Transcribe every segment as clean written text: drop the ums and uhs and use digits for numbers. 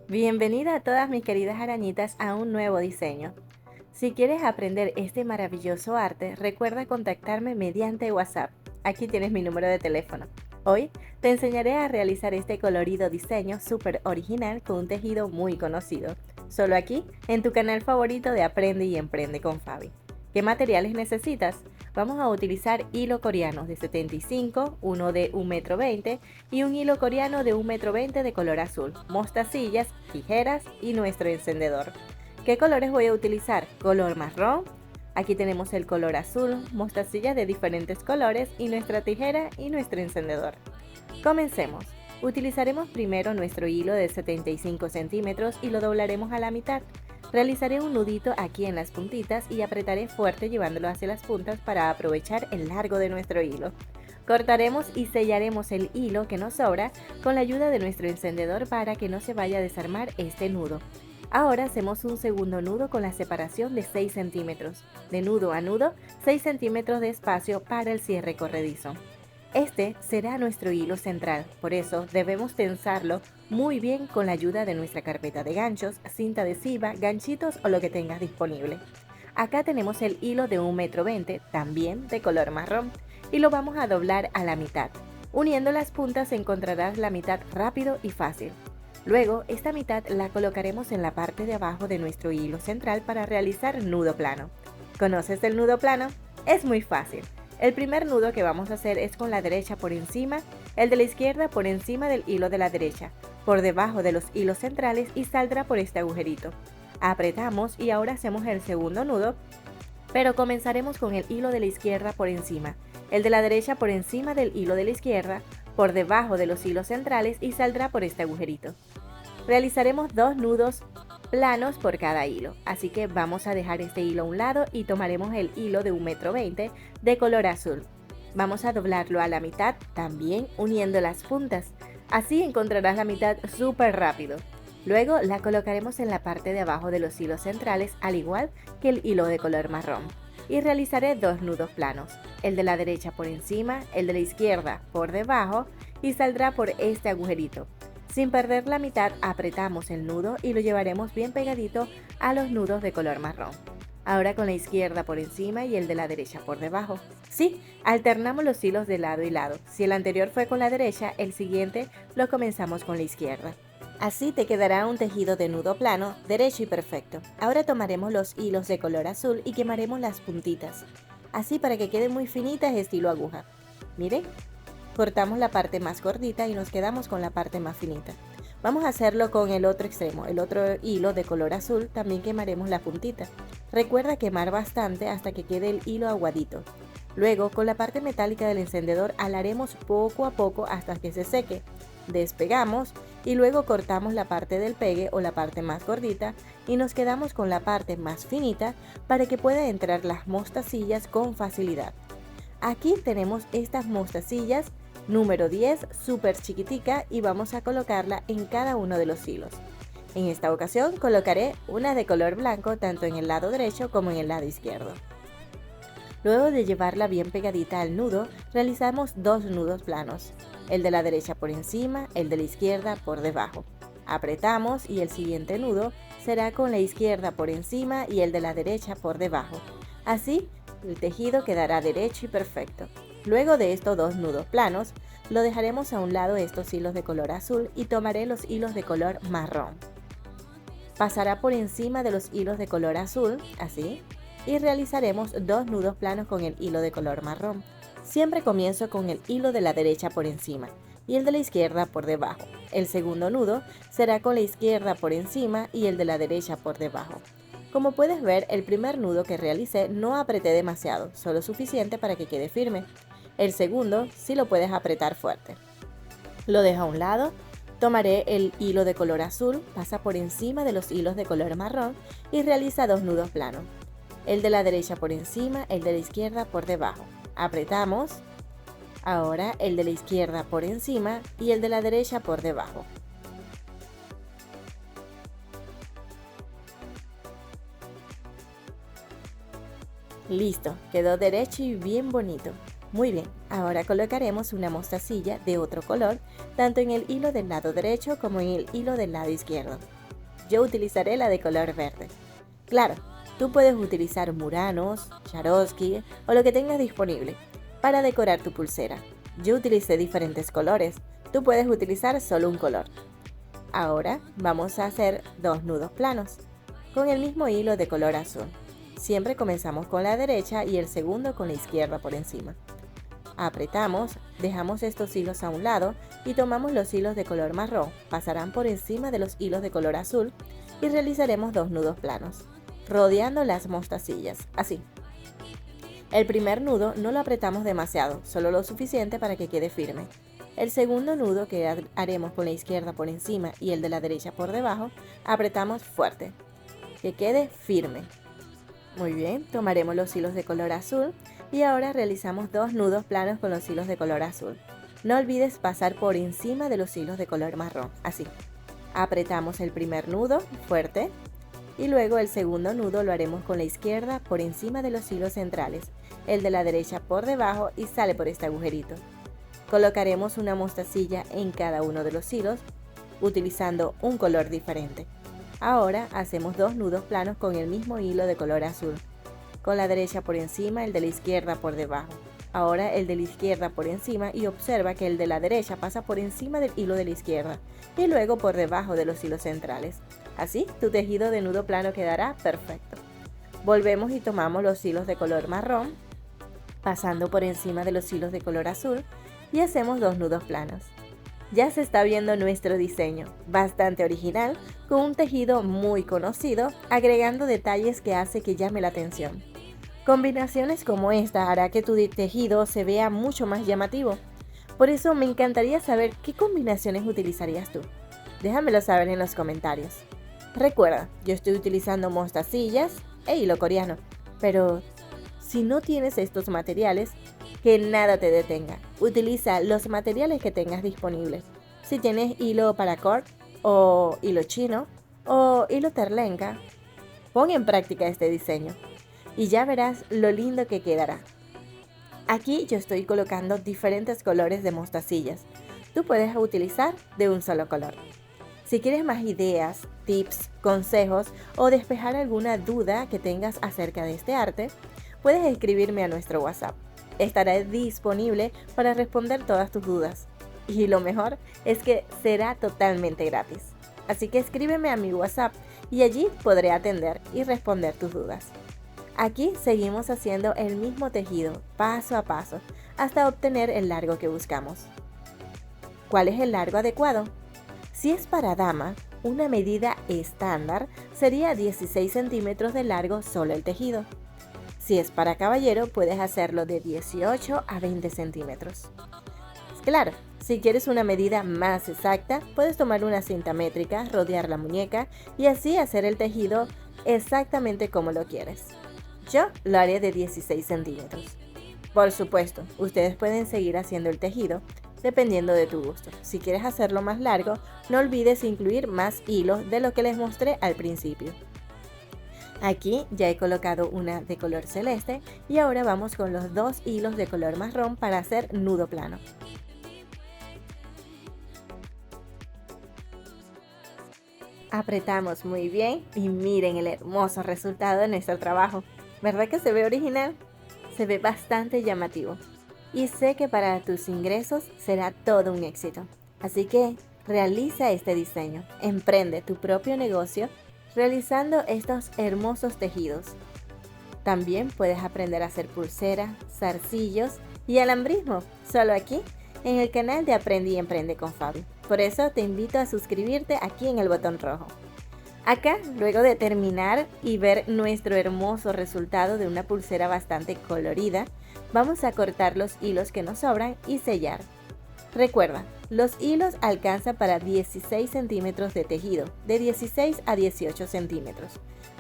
Bienvenida a todas mis queridas arañitas a un nuevo diseño. Si quieres aprender este maravilloso arte, recuerda contactarme mediante WhatsApp. Aquí tienes mi número de teléfono. Hoy te enseñaré a realizar este colorido diseño súper original con un tejido muy conocido. Solo aquí, en tu canal favorito de Aprende y Emprende con Fabi. ¿Qué materiales necesitas? Vamos a utilizar hilo coreano de 75, uno de 1,20 m y un hilo coreano de 1,20 m de color azul, mostacillas, tijeras y nuestro encendedor. ¿Qué colores voy a utilizar? Color marrón. Aquí tenemos el color azul, mostacillas de diferentes colores y nuestra tijera y nuestro encendedor. Comencemos. Utilizaremos primero nuestro hilo de 75 centímetros y lo doblaremos a la mitad. Realizaré un nudito aquí en las puntitas y apretaré fuerte llevándolo hacia las puntas para aprovechar el largo de nuestro hilo. Cortaremos y sellaremos el hilo que nos sobra con la ayuda de nuestro encendedor para que no se vaya a desarmar este nudo. Ahora hacemos un segundo nudo con la separación de 6 centímetros. De nudo a nudo, 6 centímetros de espacio para el cierre corredizo. Este será nuestro hilo central, por eso debemos tensarlo muy bien con la ayuda de nuestra carpeta de ganchos, cinta adhesiva, ganchitos o lo que tengas disponible. Acá tenemos el hilo de 1,20 m, también de color marrón, y lo vamos a doblar a la mitad. Uniendo las puntas encontrarás la mitad rápido y fácil. Luego, esta mitad la colocaremos en la parte de abajo de nuestro hilo central para realizar nudo plano. ¿Conoces el nudo plano? Es muy fácil. El primer nudo que vamos a hacer es con la derecha por encima, el de la izquierda por encima del hilo de la derecha, por debajo de los hilos centrales y saldrá por este agujerito. Apretamos y ahora hacemos el segundo nudo, pero comenzaremos con el hilo de la izquierda por encima, el de la derecha por encima del hilo de la izquierda, por debajo de los hilos centrales y saldrá por este agujerito. Realizaremos 2 nudos planos por cada hilo, así que vamos a dejar este hilo a un lado y tomaremos el hilo de 1,20 m de color azul. Vamos a doblarlo a la mitad, también uniendo las puntas. Así encontrarás la mitad súper rápido. Luego la colocaremos en la parte de abajo de los hilos centrales, al igual que el hilo de color marrón. Y realizaré 2 nudos planos, el de la derecha por encima, el de la izquierda por debajo y saldrá por este agujerito. Sin perder la mitad, apretamos el nudo y lo llevaremos bien pegadito a los nudos de color marrón. Ahora con la izquierda por encima y el de la derecha por debajo. Sí, alternamos los hilos de lado y lado. Si el anterior fue con la derecha, el siguiente lo comenzamos con la izquierda. Así te quedará un tejido de nudo plano, derecho y perfecto. Ahora tomaremos los hilos de color azul y quemaremos las puntitas. Así para que queden muy finitas estilo aguja. Miren. Cortamos la parte más gordita y nos quedamos con la parte más finita. Vamos a hacerlo con el otro extremo, el otro hilo de color azul, también quemaremos la puntita. Recuerda quemar bastante hasta que quede el hilo aguadito. Luego, con la parte metálica del encendedor alaremos poco a poco hasta que se seque. Despegamos y luego cortamos la parte del pegue o la parte más gordita y nos quedamos con la parte más finita para que puedan entrar las mostacillas con facilidad. Aquí tenemos estas mostacillas número 10, súper chiquitica y vamos a colocarla en cada uno de los hilos. En esta ocasión colocaré una de color blanco tanto en el lado derecho como en el lado izquierdo. Luego de llevarla bien pegadita al nudo, realizamos 2 nudos planos, el de la derecha por encima, el de la izquierda por debajo. Apretamos y el siguiente nudo será con la izquierda por encima y el de la derecha por debajo. Así, el tejido quedará derecho y perfecto. Luego de estos 2 nudos planos, lo dejaremos a un lado estos hilos de color azul y tomaré los hilos de color marrón. Pasará por encima de los hilos de color azul, así, y realizaremos 2 nudos planos con el hilo de color marrón. Siempre comienzo con el hilo de la derecha por encima y el de la izquierda por debajo. El segundo nudo será con la izquierda por encima y el de la derecha por debajo. Como puedes ver, el primer nudo que realicé no apreté demasiado, solo suficiente para que quede firme. El segundo sí lo puedes apretar fuerte. Lo dejo a un lado, tomaré el hilo de color azul, pasa por encima de los hilos de color marrón y realiza 2 nudos planos. El de la derecha por encima, el de la izquierda por debajo. Apretamos. Ahora el de la izquierda por encima y el de la derecha por debajo. Listo, quedó derecho y bien bonito. Muy bien, ahora colocaremos una mostacilla de otro color, tanto en el hilo del lado derecho como en el hilo del lado izquierdo. yo utilizaré la de color verde. Claro, tú puedes utilizar muranos, Swarovski o lo que tengas disponible para decorar tu pulsera. Yo utilicé diferentes colores, tú puedes utilizar solo un color. Ahora vamos a hacer 2 nudos planos con el mismo hilo de color azul. Siempre comenzamos con la derecha y el segundo con la izquierda por encima. Apretamos, dejamos estos hilos a un lado y tomamos los hilos de color marrón, pasarán por encima de los hilos de color azul y realizaremos 2 nudos planos, rodeando las mostacillas, así. El primer nudo no lo apretamos demasiado, solo lo suficiente para que quede firme. El segundo nudo, que haremos con la izquierda por encima y el de la derecha por debajo, apretamos fuerte, que quede firme. Muy bien, tomaremos los hilos de color azul y ahora realizamos 2 nudos planos con los hilos de color azul. No olvides pasar por encima de los hilos de color marrón, así. Apretamos el primer nudo fuerte y luego el segundo nudo lo haremos con la izquierda por encima de los hilos centrales, el de la derecha por debajo y sale por este agujerito. Colocaremos una mostacilla en cada uno de los hilos utilizando un color diferente. Ahora hacemos 2 nudos planos con el mismo hilo de color azul, con la derecha por encima, el de la izquierda por debajo. Ahora el de la izquierda por encima y observa que el de la derecha pasa por encima del hilo de la izquierda y luego por debajo de los hilos centrales. Así tu tejido de nudo plano quedará perfecto. Volvemos y tomamos los hilos de color marrón, pasando por encima de los hilos de color azul y hacemos 2 nudos planos. Ya se está viendo nuestro diseño, bastante original, con un tejido muy conocido, agregando detalles que hace que llame la atención. Combinaciones como esta hará que tu tejido se vea mucho más llamativo. Por eso me encantaría saber qué combinaciones utilizarías tú. Déjamelo saber en los comentarios. Recuerda, yo estoy utilizando mostacillas e hilo coreano, pero si no tienes estos materiales, que nada te detenga. Utiliza los materiales que tengas disponibles. Si tienes hilo paracord o hilo chino o hilo terlenca, pon en práctica este diseño y ya verás lo lindo que quedará. Aquí yo estoy colocando diferentes colores de mostacillas. Tú puedes utilizar de un solo color. Si quieres más ideas, tips, consejos o despejar alguna duda que tengas acerca de este arte, puedes escribirme a nuestro WhatsApp. Estará disponible para responder todas tus dudas. Y lo mejor es que será totalmente gratis. Así que escríbeme a mi WhatsApp y allí podré atender y responder tus dudas. Aquí seguimos haciendo el mismo tejido, paso a paso, hasta obtener el largo que buscamos. ¿Cuál es el largo adecuado? Si es para dama, una medida estándar sería 16 centímetros de largo solo el tejido. Si es para caballero, puedes hacerlo de 18 a 20 centímetros. Claro, si quieres una medida más exacta, puedes tomar una cinta métrica, rodear la muñeca y así hacer el tejido exactamente como lo quieres. Yo lo haré de 16 centímetros. Por supuesto, ustedes pueden seguir haciendo el tejido dependiendo de tu gusto. Si quieres hacerlo más largo, no olvides incluir más hilos de lo que les mostré al principio. Aquí ya he colocado una de color celeste y ahora vamos con los 2 hilos de color marrón para hacer nudo plano. Apretamos muy bien y miren el hermoso resultado de nuestro trabajo. ¿Verdad que se ve original? Se ve bastante llamativo. Y sé que para tus ingresos será todo un éxito. Así que realiza este diseño, emprende tu propio negocio realizando estos hermosos tejidos. También puedes aprender a hacer pulseras, zarcillos y alambrismo, solo aquí en el canal de Aprende y Emprende con Fabi. Por eso te invito a suscribirte aquí en el botón rojo. Acá, luego de terminar y ver nuestro hermoso resultado de una pulsera bastante colorida, vamos a cortar los hilos que nos sobran y sellar. Recuerda, los hilos alcanzan para 16 centímetros de tejido, de 16 a 18 centímetros.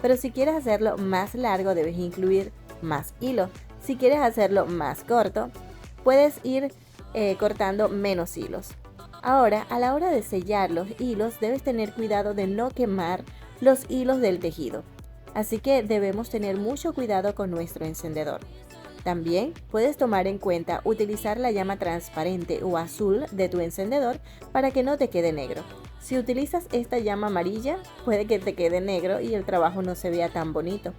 Pero si quieres hacerlo más largo, debes incluir más hilo. Si quieres hacerlo más corto, puedes ir cortando menos hilos. Ahora, a la hora de sellar los hilos, debes tener cuidado de no quemar los hilos del tejido. Así que debemos tener mucho cuidado con nuestro encendedor. También puedes tomar en cuenta utilizar la llama transparente o azul de tu encendedor para que no te quede negro. Si utilizas esta llama amarilla, puede que te quede negro y el trabajo no se vea tan bonito.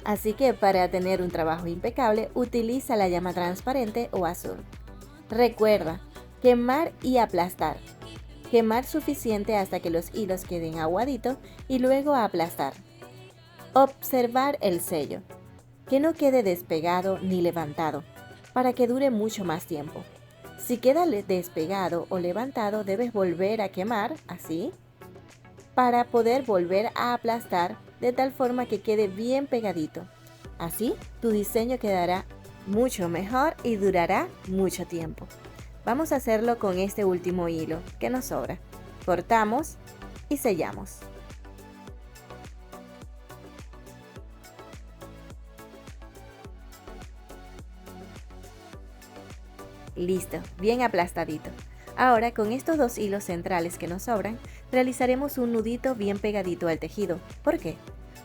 Así que para tener un trabajo impecable, utiliza la llama transparente o azul. Recuerda, quemar y aplastar. Quemar suficiente hasta que los hilos queden aguaditos y luego aplastar. Observar el sello, que no quede despegado ni levantado, para que dure mucho más tiempo. Si queda despegado o levantado, debes volver a quemar, así, para poder volver a aplastar de tal forma que quede bien pegadito. Así, tu diseño quedará mucho mejor y durará mucho tiempo. Vamos a hacerlo con este último hilo que nos sobra. Cortamos y sellamos. Listo, bien aplastadito. Ahora con estos dos hilos centrales que nos sobran, realizaremos un nudito bien pegadito al tejido. ¿Por qué?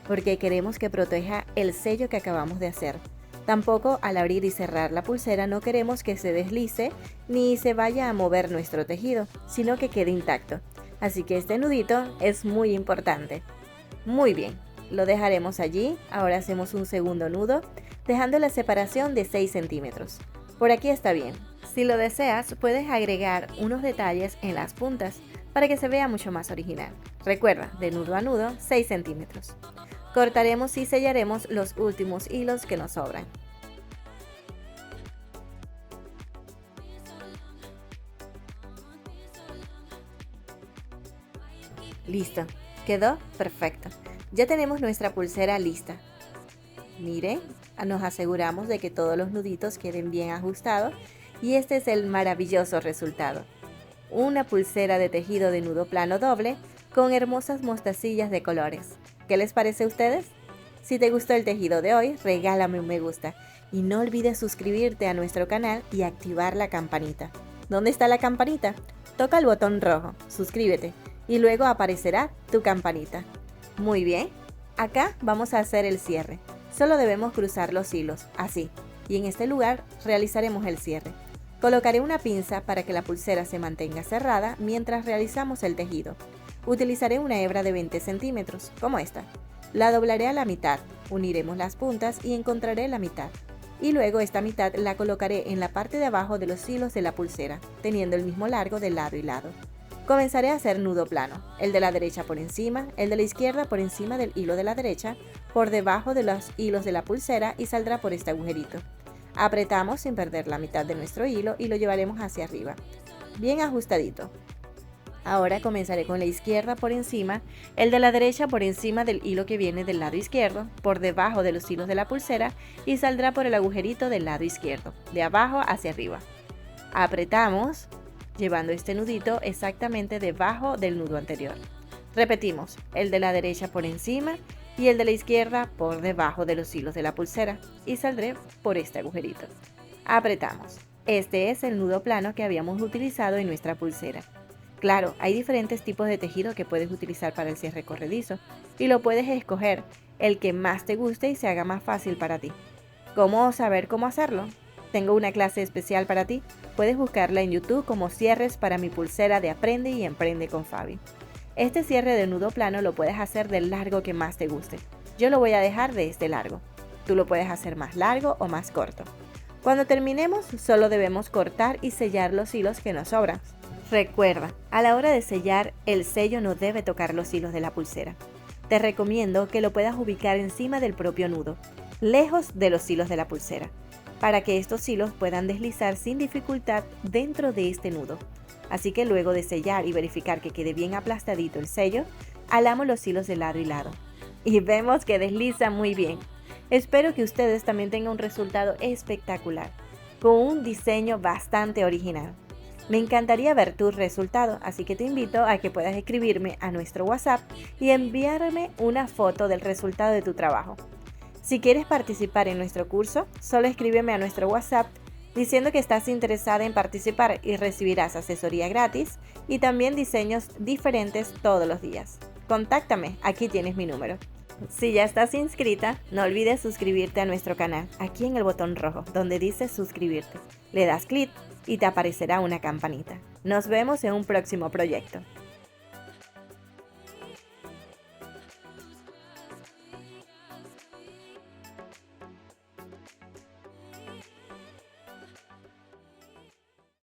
Porque queremos que proteja el sello que acabamos de hacer. Tampoco al abrir y cerrar la pulsera no queremos que se deslice ni se vaya a mover nuestro tejido, sino que quede intacto. Así que este nudito es muy importante. Muy bien, lo dejaremos allí. Ahora hacemos un segundo nudo, dejando la separación de 6 centímetros. Por aquí está bien. Si lo deseas, puedes agregar unos detalles en las puntas para que se vea mucho más original. Recuerda, de nudo a nudo, 6 centímetros. Cortaremos y sellaremos los últimos hilos que nos sobran. Listo, quedó perfecto. Ya tenemos nuestra pulsera lista. Miren, nos aseguramos de que todos los nuditos queden bien ajustados y este es el maravilloso resultado. Una pulsera de tejido de nudo plano doble con hermosas mostacillas de colores. ¿Qué les parece a ustedes? Si te gustó el tejido de hoy, regálame un me gusta y no olvides suscribirte a nuestro canal y activar la campanita. ¿Dónde está la campanita? Toca el botón rojo, suscríbete y luego aparecerá tu campanita. Muy bien, acá vamos a hacer el cierre. Solo debemos cruzar los hilos, así, y en este lugar realizaremos el cierre. Colocaré una pinza para que la pulsera se mantenga cerrada mientras realizamos el tejido. Utilizaré una hebra de 20 centímetros, como esta. La doblaré a la mitad, uniremos las puntas y encontraré la mitad. Y luego esta mitad la colocaré en la parte de abajo de los hilos de la pulsera, teniendo el mismo largo de lado y lado. Comenzaré a hacer nudo plano, el de la derecha por encima, el de la izquierda por encima del hilo de la derecha, por debajo de los hilos de la pulsera y saldrá por este agujerito. Apretamos sin perder la mitad de nuestro hilo y lo llevaremos hacia arriba, bien ajustadito. Ahora comenzaré con la izquierda por encima, el de la derecha por encima del hilo que viene del lado izquierdo, por debajo de los hilos de la pulsera y saldrá por el agujerito del lado izquierdo, de abajo hacia arriba. Apretamos, llevando este nudito exactamente debajo del nudo anterior. Repetimos, el de la derecha por encima y el de la izquierda por debajo de los hilos de la pulsera y saldré por este agujerito. Apretamos. Este es el nudo plano que habíamos utilizado en nuestra pulsera. Claro, hay diferentes tipos de tejido que puedes utilizar para el cierre corredizo y lo puedes escoger el que más te guste y se haga más fácil para ti. ¿Cómo saber cómo hacerlo? Tengo una clase especial para ti. Puedes buscarla en YouTube como Cierres para mi pulsera de Aprende y Emprende con Fabi. Este cierre de nudo plano lo puedes hacer del largo que más te guste. Yo lo voy a dejar de este largo. Tú lo puedes hacer más largo o más corto. Cuando terminemos, solo debemos cortar y sellar los hilos que nos sobran. Recuerda, a la hora de sellar, el sello no debe tocar los hilos de la pulsera. Te recomiendo que lo puedas ubicar encima del propio nudo, lejos de los hilos de la pulsera, para que estos hilos puedan deslizar sin dificultad dentro de este nudo. Así que luego de sellar y verificar que quede bien aplastadito el sello, alamos los hilos de lado y lado. Y vemos que desliza muy bien. Espero que ustedes también tengan un resultado espectacular, con un diseño bastante original. Me encantaría ver tu resultado, así que te invito a que puedas escribirme a nuestro WhatsApp y enviarme una foto del resultado de tu trabajo. Si quieres participar en nuestro curso, solo escríbeme a nuestro WhatsApp diciendo que estás interesada en participar y recibirás asesoría gratis y también diseños diferentes todos los días. Contáctame, aquí tienes mi número. Si ya estás inscrita, no olvides suscribirte a nuestro canal, aquí en el botón rojo, donde dice suscribirte. Le das clic y te aparecerá una campanita. Nos vemos en un próximo proyecto.